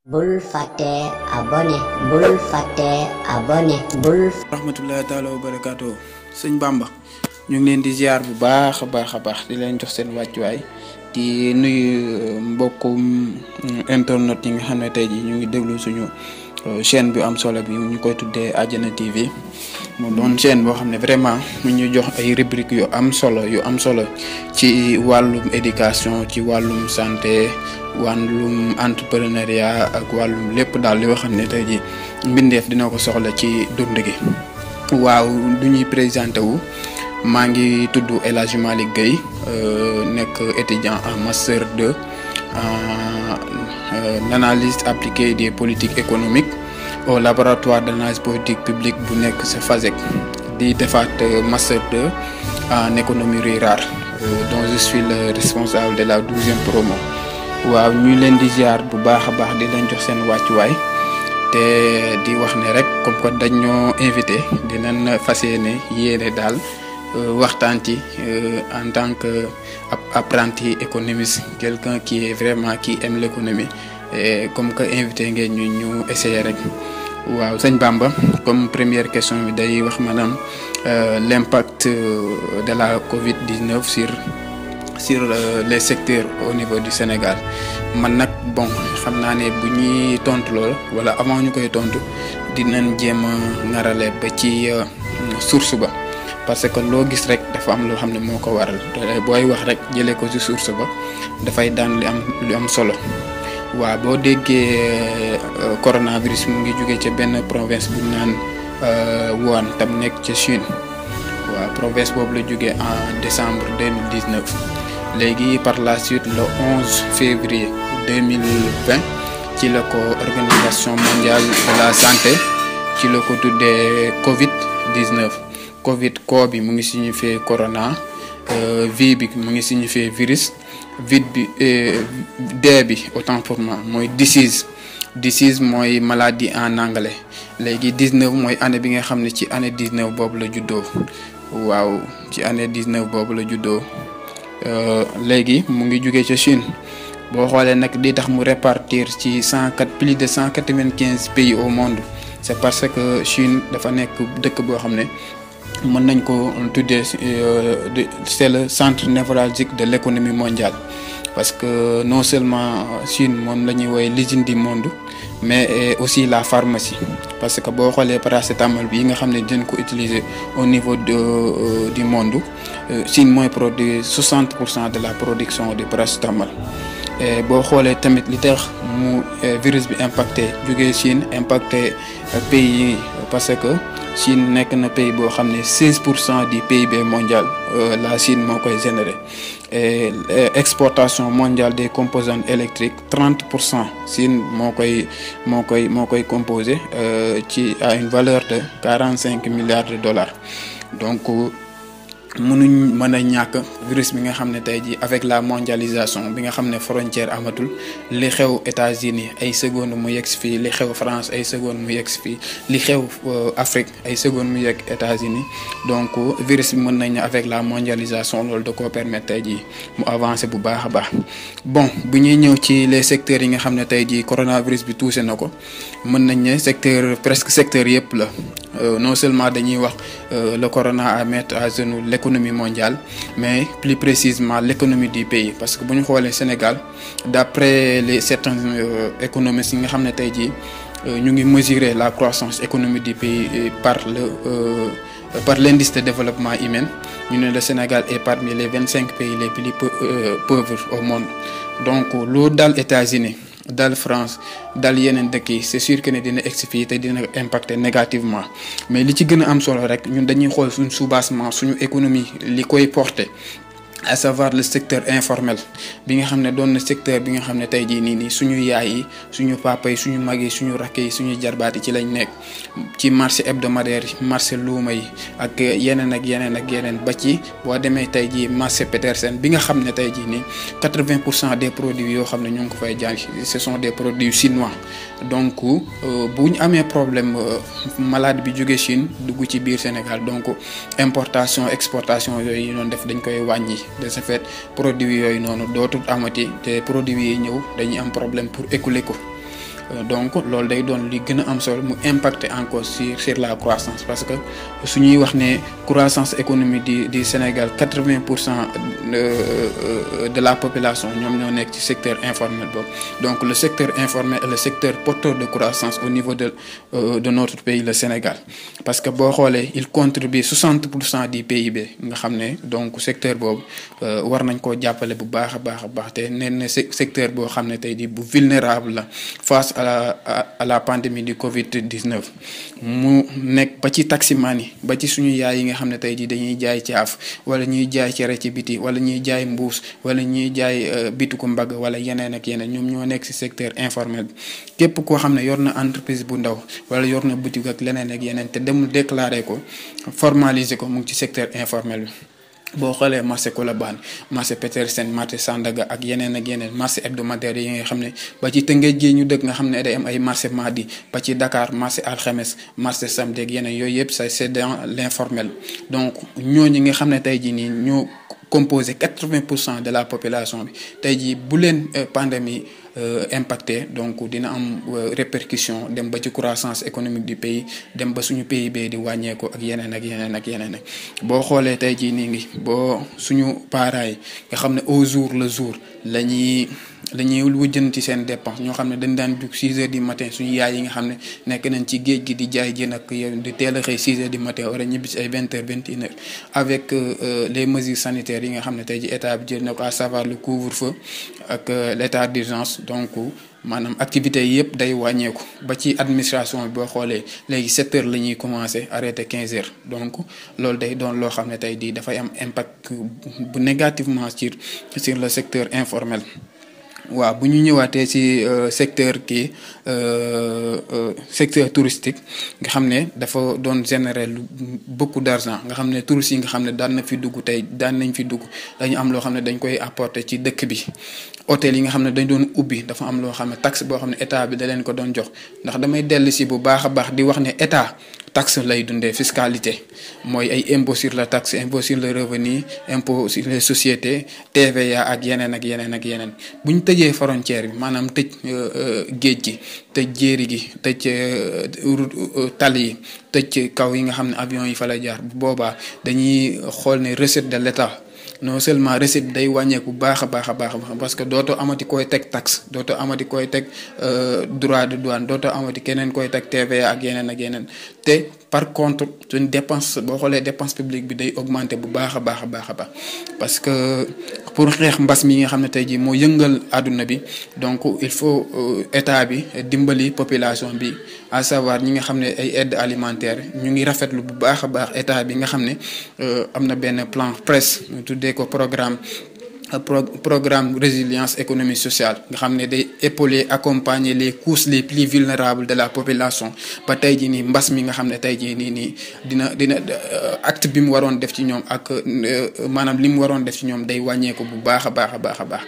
bul fàtte abonné bul fàtte abonné bul. rahmatullahi taala wa barakaatu sëñ Bamba ñu ngi leen di ziar bu baax a baax di leen jox seen wàccuwaay di nuyu mbokkum internet yi nga xam ne tey jii ñu ngi déglu suñu chaîne bi am solo bi ñu koy tuddee Adiana TV mu doon chaîne boo xam ne vraiment mu ñu jox ay rubrique yu am solo ci wàllum éducation ci wàllum santé wàllum entrepreneuriat ak wàllum lépp daal li nga xam ne tey jii mbindeef dina ko soxla ci dund gi. waaw du ñuy présenté wu maa ngi tudd El Hadji Malick Gueye nekk étudiant en master 2 en analyse appliquée des politiques économiques au laboratoire d'analyse politique publique bu nekk sa FASEG di defaat master 2 en économie rurale dont je suis le responsable de la 12e promo. waaw ñu leen di ziar bu baax a baax di leen jox seen wàccuwaay te di wax ne rek comme que dañoo invité dinañ fas yéene daal waxtaan ci en tant que apprenti économiste quelqu'un qui est vraiment qui aime l'économie et comme que invité ngeen ñu essayer rek. waaw sëñ Bamba comme première question bi day wax maanaam l'impact de la Covid-19 sur les secteurs au niveau du Sénégal man nag bon xam naa ne bu ñuy tontu lool wala avant ñu koy tontu dinañ jéem a ngarale ba ci source ba parce que loo gis rek dafa am loo xam ne moo ko waral booy wax rek jëlee ko ci source ba dafay daan lu am solo. waaw boo déggee coronavirus mu ngi jógee ca benn province bu naan Wuhan tam nekk ca Chine waaw province boobu la jógee en décembre 2019 léegi par la suite le 11 février 2020 ci la ko organisation mondiale de la santé ci la ko tuddee Covid-19 ko bi mu ngi signifier corona V bi mu ngi signifier virus. vide bi D bi autant pour moi mooy disease mooy maladie en anglais léegi 19 mooy année bi nga xam ne ci année 19 boobu la juddoo waaw ci année 19 boobu la juddoo léegi mu ngi jugee ca Chine boo xoolee nag di tax mu répartir ci plus de 195 pays au monde c'est parce que Chine dafa nekk dëkk boo xam ne mën nañ ko tuddee c'est le centre névralgique de l'économie mondiale parce que non seulement Chine moom la ñuy woowee l'usine du monde mais aussi la pharmacie parce que boo xoolee paracétamol bi nga xam ne dañ ko utiliser au niveau du monde Chine mooy produire 60% de la production du paracétamol et boo xoolee tamit li tax mu virus bi impacté jógee Chine impacté pays yi parce que Chine nekk na pays boo xam ne 16% du PIB mondial la Chine moo koy générer et exportation mondiale des composants électriques 30% Chine moo koy composé ci à une valeur de 45 milliards de dollars donc mënuñ mën a ñàkk virus bi nga xam ne tey jii avec la mondialisation bi nga xam ne frontière amatul li xew États-Unis ay secondes mu yegg fii li xew France ay secondes mu yegg fii li xew Afrique ay secondes mu yegg États-Unis donc virus bi mën nañ avec la mondialisation loolu da koo permettre tey jii mu avancer bu baax a baax. bon bu ñuy ñëw ci les secteurs yi nga xam ne tey jii coronavirus bi touché na ko mën nañ ne presque secteur yëpp la non seulement dañuy wax le corona à mettre à genoux l'économie mondiale mais plus précisément l'économie du pays parce que bu ñu xoolee Sénégal d'après certains économistes yi nga xam ne tey jii ñu ngi mesurer la croissance économique du pays par l'indice de développement humain ñu ne le Sénégal est parmi les 25 pays les plus pauvres au monde donc loolu daal États-Unis dal France dal yeneen dëkk yi c'est sûr que ne dina fii te dina impacter négativement mais li ci gën a am solo rek ñun dañuy xool suñu soubassement suñu économie li koy porter à savoir le secteur informel bi nga xam ne doon na secteur bi nga xam ne tey jii nii suñu yaay yi suñu papa yi suñu mag yi suñu rakk yi suñu jarbaat yi ci lañ nekk ci marché hebdomadaire yi marché luuma yi ak yeneen ba ci boo demee tey jii marché Petersen bi nga xam ne tey jii nii 80% des produits yoo xam ne ñu ngi ko fay jaay ce sont des produits chinois donc bu ñu amee problème malade bi jóge Chine dugg ci biir Sénégal donc importation exportation yooyu noonu def dañ koy wàññi. de ce fait produit yooyu noonu dootul amati te produit yi ñëw dañuy am problème pour écouler ko donc loolu day doon li gën a am solo mu impacter encore sur la croissance parce que su ñuy wax ne croissance économique du Sénégal 80% de la population ñoom ñoo nekk ci secteur informel boobu donc le secteur informel est le secteur porteur de croissance au niveau de notre pays le Sénégal parce que boo xoolee il contribue 60% du PIB nga xam ne donc secteur boobu war nañ koo jàppale bu baax a baax te nee na secteur boo xam ne tey di bu vulnérable la face à la pandémie du Covid-19 mu nekk ba ci taximan yi ba ci suñu yaay yi nga xam ne tey jii dañuy jaay caaf wala ñuy jaay cere ci biti wala ñuy jaay mbuus wala ñuy jaay bitiku mbagg wala yeneen ak yeneen ñoom ñoo nekk ci secteur informel bi képp koo xam ne yor na entreprise bu ndaw wala yor na boutique ak leneen ak yeneen te demul déclarer ko formaliser ko mu ngi ci secteur informel bi. boo xoolee marché Colobane marché Petersen marché Sandaga ak yeneen marché hebdomadaire yi nga xam ne ba ci Tëngéej gi ñu dëkk nga xam ne day am ay marché mardi ba ci Dakar marché alxames marché samedi ak yeneen yooyu yëpp c'est dans l'informel donc ñooñu nga xam ne tey jii nii ñoo composé 80% de la population bi tey jii bu leen pandémie impacté donc dina am répercussion dem ba ci croissance économique du pays dem ba suñu PIB di wàññeeku ak yeneen boo xoolee tey jii nii ngi boo suñu parents yi nga xam ne au jour le jour la ñuy wujjanti seen dépense ñoo xam ne dañ daan jug 6 heures du matin suñu yaay yi nga xam ne nekk nañ ci géej gi di jaay jën ak di teel a xëy 6 heures du matin war a ñibbi si ay 20 heures 21 heures avec les mesures sanitaires yi nga xam ne tey ji état bi jël na ko à savoir le couvre-feu ak l'état d'urgence donc maanaam activités yi yëpp day wàññeeku ba ci administration bi boo xoolee léegi 7 heures la ñuy commencer arrêter 15 heures donc loolu day doon loo xam ne tey di dafay am impact bu négativement sur le secteur informel. waaw bu ñu ñëwaatee ci secteur secteur touristique nga xam ne dafa doon générer beaucoup d'argent nga xam ne touristes yi nga xam ne daan nañ fi dugg dañu am loo xam ne dañ koy apporter ci dëkk bi hôtel yi nga xam ne dañ doon ubbi dafa am loo xam ne taxe boo xam ne état bi da leen ko doon jox ndax damay dellu ci bu baax a baax di wax ne état taxe lay dundee fiscalité mooy ay impôt sur la taxe impôt sur le revenu impôt sur les sociétés TVA ak yeneen bu ñu tëjee frontière bi maanaam tëj géej gi tëj jéeri gi tëj tali yi tëj kaw yi nga xam ne avion yi fa la jaar bu boobaa dañuy xool ne recette de l'État non seulement recette day wàññeeku baax a baax parce que dootoo amati koy teg taxe dootoo amati koy teg droit de douane dootoo amati keneen koy teg TVA ak yeneen te par contre suñ dépense boo xoolee dépense publique bi day augmenter bu baax a baax parce que pour xeex mbas mi nga xam ne tey jii moo yëngal àdduna bi donc il faut état bi dimbali population bi à savoir ñi nga xam ne ay aide alimentaire ñu ngi rafetlu bu baax a baax état bi nga xam ne am na benn plan presse ñu tuddee ko programme résilience économique sociale nga xam ne day épauler accompagner les couches les plus vulnérables de la population ba tey jii nii mbas mi nga xam ne tey jii nii dina acte bi mu waroon def ci ñoom ak maanaam li mu waroon def ci ñoom day wàññeeku bu baax a baax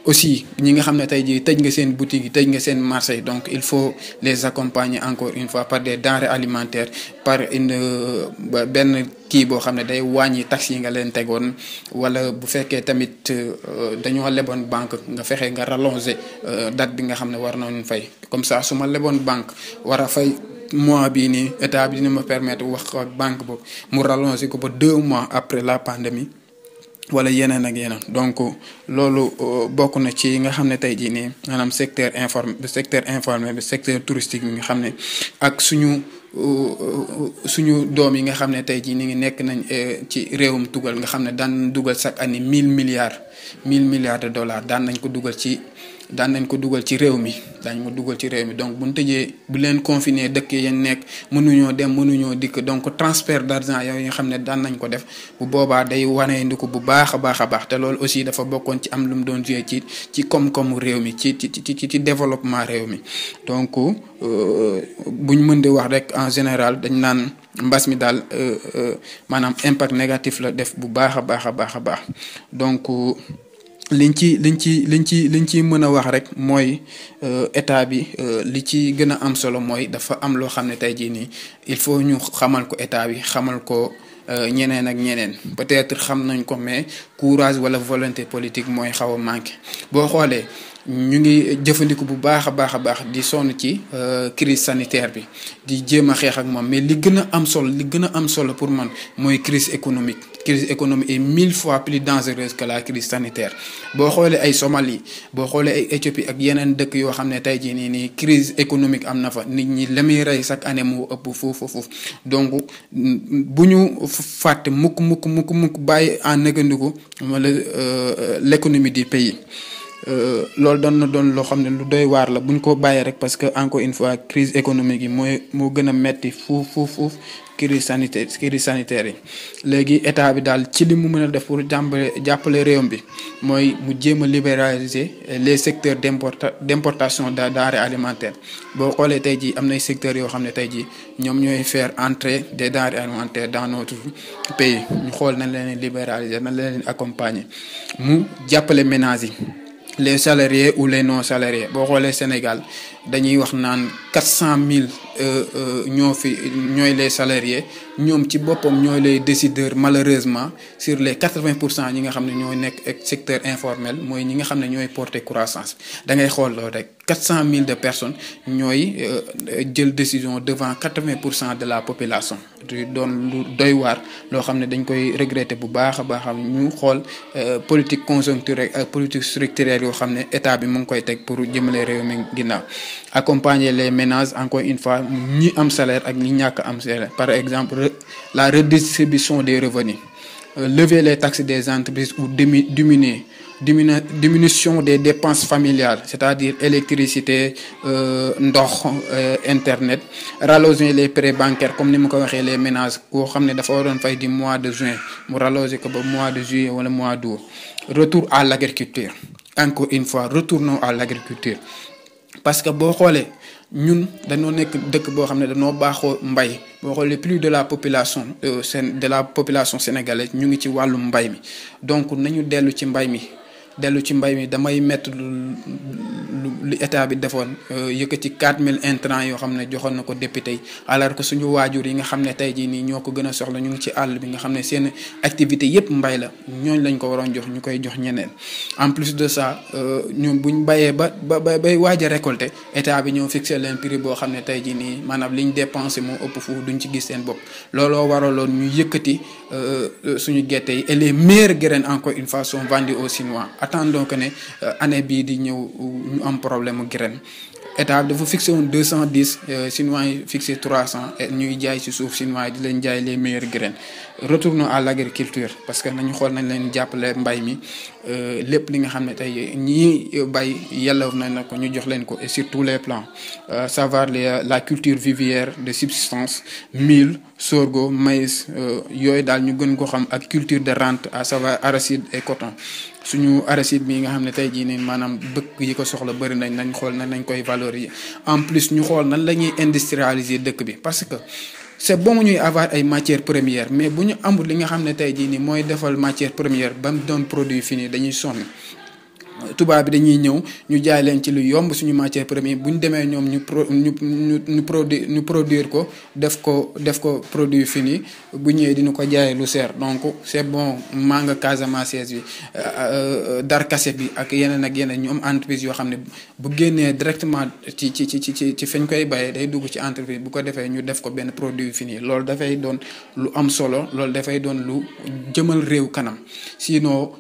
aussi ñi nga xam ne tey jii tëj nga seen boutique yi tëj nga seen marché donc il faut les accompagner encore une fois par des denrées alimentaires par benn kii boo xam ne day wàññi taxes yi nga leen tegoon wala bu fekkee tamit dañoo leboon banque nga fexe nga rallonger date bi nga xam ne war nañu fay comme ça su ma leboon banque war a fay mois bii nii état bi dina ma permettre wax ak banque boobu mu rallonger ko ba 2 mois après la pandémie wala yeneen ak yeneen donc loolu bokk na ci nga xam ne tey jii nii maanaam secteur informel bi secteur touristique bi nga xam ne ak suñu doom yi nga xam ne tey jii ni ngi nekk nañ ci réewum tugal nga xam ne daan dugal chaque année 1000 milliards de dollars daan nañ ko dugal ci réew mi donc bu ñu tëjee bu leen confiné dëkk yi nekk mënuñoo dem mënuñoo dikk donc transfert d'argent yooyu nga xam ne daan nañ ko def bu boobaa day wane ndiku bu baax a baax te loolu aussi dafa bokkoon ci am lu mu doon joué ci koom-koomu réew mi ci développement réew mi donc buñ mën di wax rek en général dañ naan mbas mi daal maanaam impact négatif la def bu baax a baax donc liñ ci mën a wax rek mooy état bi li ci gën a am solo mooy dafa am loo xam ne tey jii nii il faut ñu xamal ko état bi xamal ko ñeneen ak ñeneen peut-être xam nañ ko mais courage wala volonté politique mooy xaw a manqué boo xoolee ñu ngi jëfandiku bu baax a baax di sonn ci crise sanitaire bi di jéem a xeex ak moom, mais li gën a am solo pour man mooy crise économique est 1000 fois plus dangereuse que la crise sanitaire. boo xoolee ay Somalie, boo xoolee ay Éthiopie ak yeneen dëkk yoo xam ne tey jii nii crise économique am na fa, nit ñi la muy rey chaque année moo ëpp foofu. Donc bu ñu fàtte mukk bàyyi en négandiku wala l'économie du pays. loolu doon loo xam ne lu doy waar la buñ ko bàyyee rek, parce que encore une fois crise économique yi moo gën a metti fuuf crise sanitaire yi. léegi état bi daal ci li mu mën a def pour jàppale réewam bi mooy mu jéem a libéraliser les secteurs d'importation de denrées alimentaires. boo xoolee tey jii am nay secteurs yoo xam ne tey jii ñoom ñooy faire entrer des denrées alimentaires dans notre pays. ñu xool nañ leen libéraliser, nañ leen accompagner, mu jàppale ménages yi, les salariés ou les non salariés. boo xoolee Sénégal dañuy wax naan 400 000 ñooy les salariés, ñoom ci boppam ñooy les décideurs malheureusement sur les 80% ñi nga xam ne ñooy nekk secteur informel, mooy ñi nga xam ne ñooy porter croissance. da ngay xool loolu rek 400 000 de personnes ñooy jël décision devant 80% de la population. doon lu doy waar loo xam ne dañ koy regretter bu baax a baax. ñu xool politique conjoncturelle ak politique structurelle yoo xam ne état bi mu ngi koy teg pour jëmale réew mi ginnaaw. accompagner les ménages, encore une fois ñi am salaire ak ñi ñàkk am salaire. Par exemple la redistribution des revenus, lever les taxes des entreprises ou diminution des dépenses familiales, c'est-à-dire électricité, ndox, internet, rallonger les prêts bancaires comme ni ma ko waxee les ménages koo xam ne dafa waroon fay di mois de juin mu rallonger ko ba mois de juillet wala mois d'août. Retour à l'agriculture, encore une fois retournons à l'agriculture, parce que boo xoolee ñun dañoo nekk dëkk boo xam ne dañoo baaxoo mbay. boo xoolee plus de la population sénégalaise ñu ngi ci wàllu mbay mi. Donc nañu dellu ci mbay mi damay mettre lu état bi defoon yëkkati 4000 intrants yoo xam ne joxoon na ko député yi, alors que suñu waajur yi nga xam ne tey jii nii ñoo ko gën a soxla ñu ngi ci àll bi nga xam ne seen activité yépp mbay la, ñooñ lañ ko waroon jox ñu koy jox ñeneen. En plus de ça ñoom buñ bayee bay waaj a récolter, état bi ñoo fixé leen prix boo xam ne tey jii nii maanaam liñ dépensé moo ëpp foofu duñ ci gis seen bopp. looloo waraloon ñu yëkkati suñu gerte yi, et les meilleures graines encore une fois sont vendues aux Chinois. Attendons que ne année bii di ñëw ñu am problème mu graine. état dafa fixé woon 210, Chinois yi fixé 300, et ñuy jaay ci suuf Chinois yi di leen jaay les meilleures graines. Retournons à l'agriculture, parce que nañu xool nañ leen jàppale mbay mi, lépp li nga xam ne tey ñii bay yàlla na ko ñu jox leen ko, et sur tous les plans, savoir la culture vivrière de subsistance, mil, sorgho, maïs, yooyu daal ñu gën ko xam, ak culture de rente, à savoir arachide et coton. suñu arachide bi nga xam ne tey jii nii maanaam dëkk yi ko soxla bëri nañ xool nañ koy valoriser. En plus ñu xool nan la ñuy industrialiser dëkk bi, parce que c'est bon ñuy avoir ay matières premières, mais bu ñu amul li nga xam ne tey jii nii mooy defal matière première ba mu doon produit fini dañuy sonn. tubaab bi dañuy ñëw ñu jaay leen ci lu yomb suñu matière première, bu ñu demee ñoom ñu produire ko def ko produit fini, bu ñëwee dina ko jaayee lu seer. Donc c'est bon manga Casamance bi, darkase bi ak yeneen ñu am entreprise yoo xam ne bu génnee directement ci fañ koy bayee day dugg ci entreprise, bu ko defee ñu def ko benn produit fini. Loolu dafay doon lu am solo, loolu dafay doon lu jëmal réew kanam. Sinon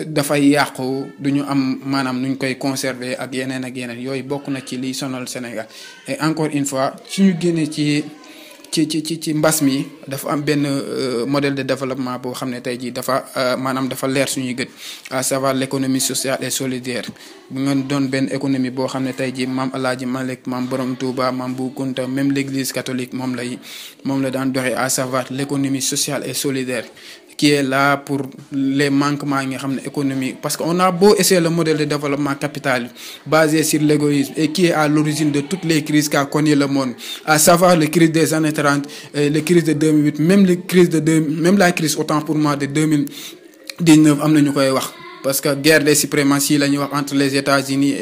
dafay yàqu, duñu am maanaam nuñ koy conserver ak yeneen yooyu bokk na ci liy sonal Sénégal. Et encore une fois ci ñu génnee ci mbas mi dafa am benn modèle de développement boo xam ne tey jii dafa leer suñuy gët, à savoir l'économie sociale et solidaire. bu ngeen doon benn économie boo xam ne tey jii maam Alaaji Malick, maam Borom Touba, maam Bou Kounta, même l'église catholique moom la daan doxee, à savoir l'économie sociale et solidaire, qui est là pour les manquements yi nga xam ne économie, parce que on a beau essayer le modèle de développement capitaliste basé sur l'égoïsme, et qui est à l'origine de toutes les crises qu'a connu le monde, à savoir les crises des années 30, les crises de 2008, même la crise autant pour moi de 2019 am na ñu koy wax, parce que guerre des suprématies la ñuy wax entre les États-Unis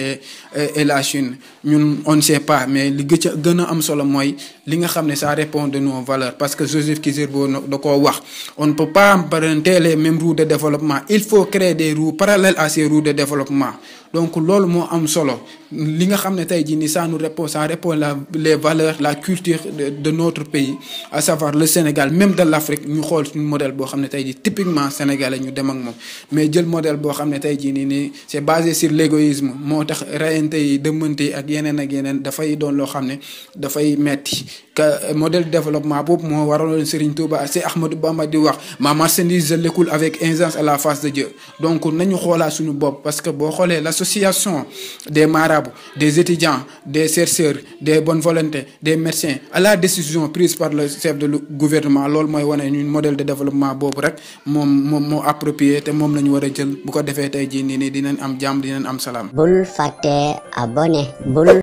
et la Chine ñun on ne sait pas mais li gën a am solo mooy li nga xam ne ça répond de nos valeurs parce que Joseph Kizerbo da koo wax on ne peut pas emprunter les mêmes routes de développement il faut créer des routes parallèles à ces routes de développement donc loolu moo am solo li nga xam ne tey jii nii ça répond les valeurs la culture de notre pays à savoir le Sénégal même de l'Afrique ñu xool suñu modèle boo xam ne tey jii typiquement sénégalais ñu dem ak moom mais jël modèle boo xam ne tey jii nii c'est basé sur l'égoïsme moo tax reyante yi dëmmante yi ak yeneen dafay doon loo xam ne dafay metti que modèle de développement boobu moo waraloon Serigne Touba c'est Ahmadou Bamba di wax ma marchandise je l'écoule avec aisance à la face de Dieu donc nañu xoolaat suñu bopp parce que boo xoolee l'association des marabouts des étudiants des chercheurs des bonnes volontés des médecins à la décision prise par le chef de gouvernement loolu mooy wane ñun modèle de développement boobu rek moom moo approprié te moom la ñu war a jël bu ko defee tey jii nii dinañ am jàmm dinañ am salaam. bul fàtte abonné bul